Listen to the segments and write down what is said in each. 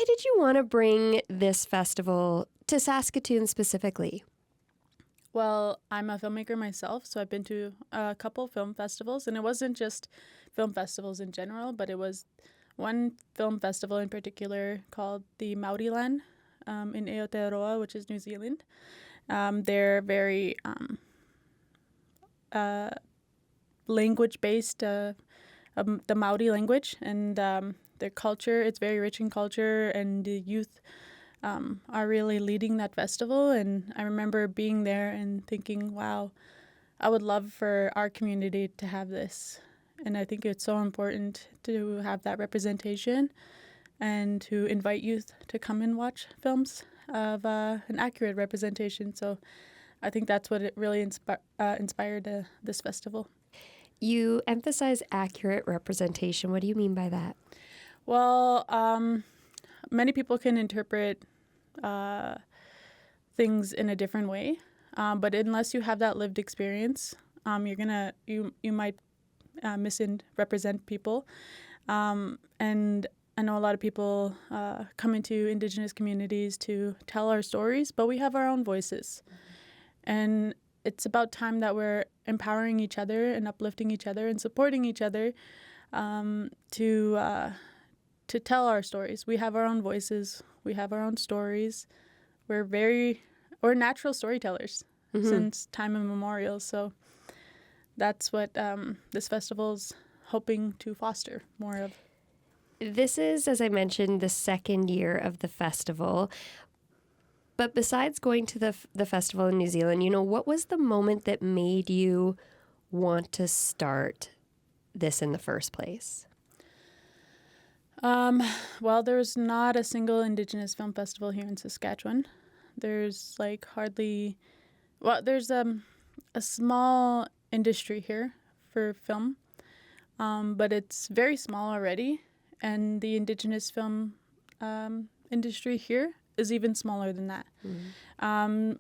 did you want to bring this festival to Saskatoon specifically? Well, I'm a filmmaker myself, so I've been to a couple film festivals, and it wasn't just film festivals in general, but it was one film festival in particular called the Maoriland in Aotearoa, which is New Zealand. They're very language-based, the Maori language, and their culture, it's very rich in culture, and the youth are really leading that festival. And I remember being there and thinking, wow, I would love for our community to have this. And I think it's so important to have that representation and to invite youth to come and watch films of an accurate representation. So I think that's what it really inspired this festival. You emphasize accurate representation. What do you mean by that? Well, many people can interpret things in a different way, but unless you have that lived experience, you might misrepresent people. And I know a lot of people come into Indigenous communities to tell our stories, but we have our own voices. And it's about time that we're empowering each other and uplifting each other and supporting each other to tell our stories. We have our own voices. We have our own stories. We're natural storytellers since time immemorial. So that's what this festival's hoping to foster more of. This is, as I mentioned, the second year of the festival. But besides going to the festival in New Zealand, what was the moment that made you want to start this in the first place? Well, there's not a single Indigenous film festival here in Saskatchewan. There's there's a small industry here for film, but it's very small already. And the Indigenous film industry here is even smaller than that.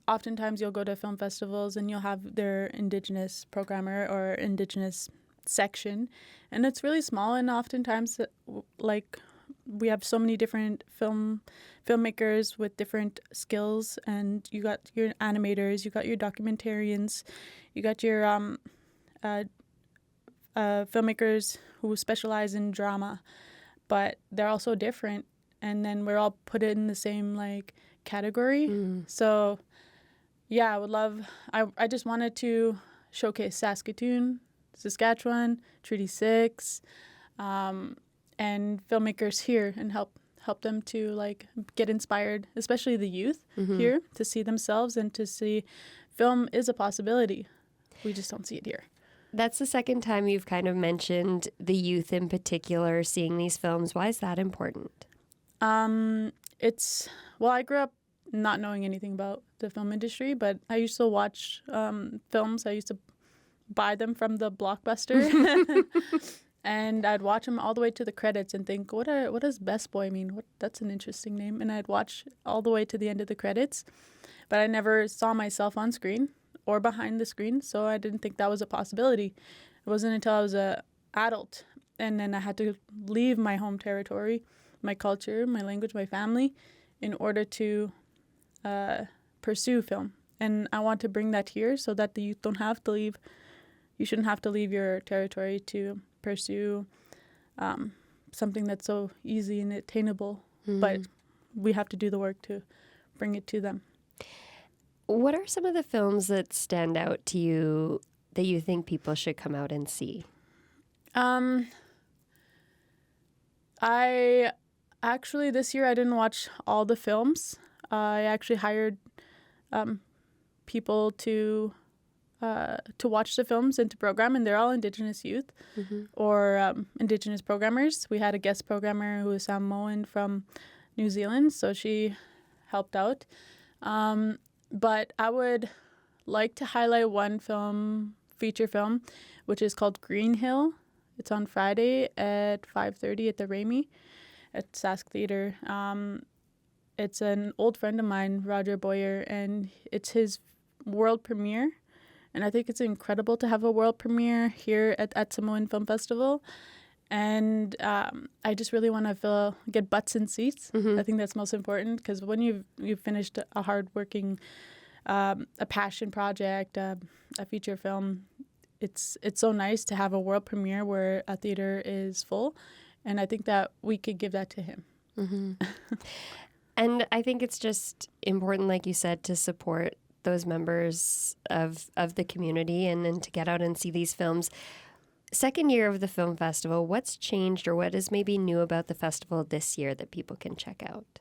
Oftentimes you'll go to film festivals and you'll have their Indigenous programmer or Indigenous section, and it's really small. And oftentimes, we have so many different filmmakers with different skills, and you got your animators, you got your documentarians, you got your filmmakers who specialize in drama, but they're also different. And then we're all put in the same category. So yeah, I just wanted to showcase Saskatchewan, Treaty 6, and filmmakers here, and help them to get inspired, especially the youth here, to see themselves and to see film is a possibility. We just don't see it here. That's the second time you've kind of mentioned the youth in particular seeing these films. Why is that important? I grew up not knowing anything about the film industry, but I used to watch films. I used to buy them from the Blockbuster, and I'd watch them all the way to the credits and think, what does Best Boy mean? That's an interesting name. And I'd watch all the way to the end of the credits, but I never saw myself on screen or behind the screen, so I didn't think that was a possibility. It wasn't until I was an adult, and then I had to leave my home territory, my culture, my language, my family, in order to pursue film. And I want to bring that here so that the youth don't have to leave. You shouldn't have to leave your territory to pursue something that's so easy and attainable. But we have to do the work to bring it to them. What are some of the films that stand out to you that you think people should come out and see? Actually, this year I didn't watch all the films. I actually hired people to watch the films and to program, and they're all Indigenous youth or Indigenous programmers. We had a guest programmer who was Ācimowin from New Zealand, so she helped out. But I would like to highlight one feature film, which is called Green Hill. It's on Friday at 5:30 at the Ramey at Sask Theatre. It's an old friend of mine, Roger Boyer, and it's his world premiere. And I think it's incredible to have a world premiere here at Ācimowin Film Festival. And I just really want to get butts in seats. I think that's most important, because when you've finished a hardworking, a passion project, a feature film, it's so nice to have a world premiere where a theater is full, and I think that we could give that to him. And I think it's just important, like you said, to support those members of the community and to get out and see these films. Second year of the film festival, what's changed or what is maybe new about the festival this year that people can check out?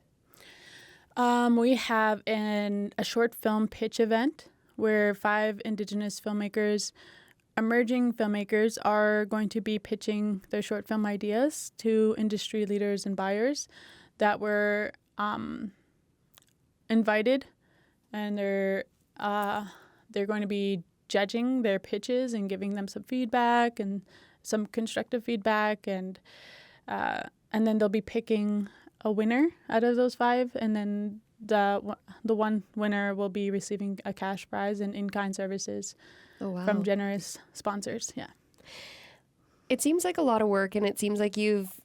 We have a short film pitch event where 5 Indigenous filmmakers, emerging filmmakers, are going to be pitching their short film ideas to industry leaders and buyers that were invited, and they're going to be judging their pitches and giving them some feedback and some constructive feedback, and then they'll be picking a winner out of those 5, and then the one winner will be receiving a cash prize and in-kind services from generous sponsors. Yeah. It seems like a lot of work, and it seems like you've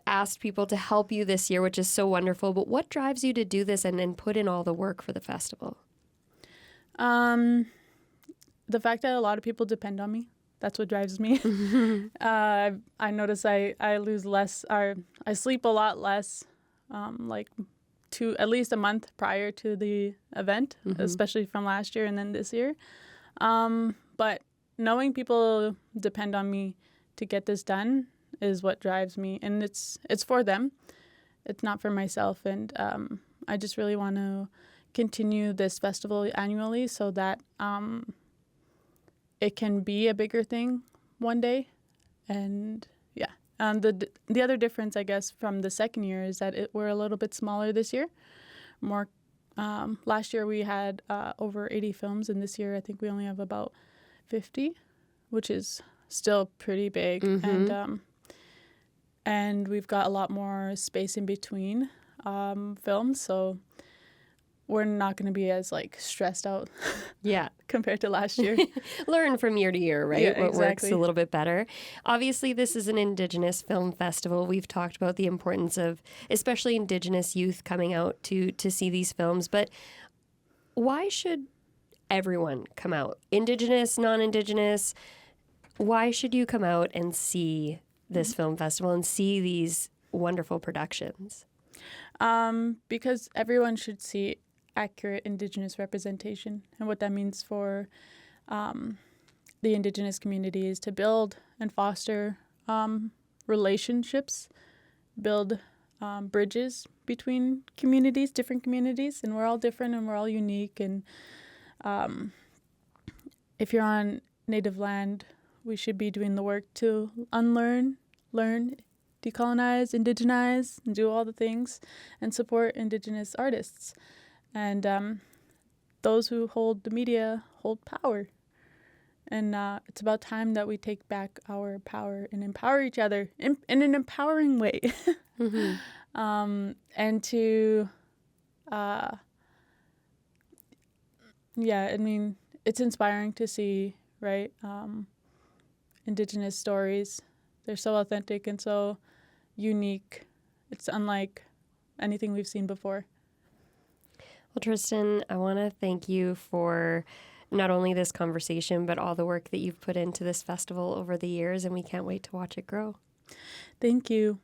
asked people to help you this year, which is so wonderful. But what drives you to do this and put in all the work for the festival? The fact that a lot of people depend on me. That's what drives me. I notice I lose less, or I sleep a lot less, like at least a month prior to the event, especially from last year and then this year. But knowing people depend on me to get this done is what drives me, and it's for them. It's not for myself, and I just really want to continue this festival annually so that it can be a bigger thing one day. And yeah, the other difference, I guess, from the second year is that we're a little bit smaller this year. More last year we had over 80 films, and this year I think we only have about 50, which is still pretty big. And we've got a lot more space in between films, so we're not going to be as stressed out compared to last year. Learn from year to year, right? Yeah, what works a little bit better. Obviously, this is an Indigenous film festival. We've talked about the importance of especially Indigenous youth coming out to see these films, but why should everyone come out? Indigenous, non-Indigenous, why should you come out and see this film festival and see these wonderful productions? Because everyone should see accurate Indigenous representation, and what that means for the Indigenous communities to build and foster relationships, build bridges between communities, different communities, and we're all different and we're all unique. And if you're on Native land, we should be doing the work to unlearn, learn, decolonize, indigenize, and do all the things, and support Indigenous artists. And those who hold the media hold power. And it's about time that we take back our power and empower each other in an empowering way. And to, it's inspiring to see, right? Indigenous stories. They're so authentic and so unique. It's unlike anything we've seen before. Well, Tristan, I want to thank you for not only this conversation, but all the work that you've put into this festival over the years, and we can't wait to watch it grow. Thank you.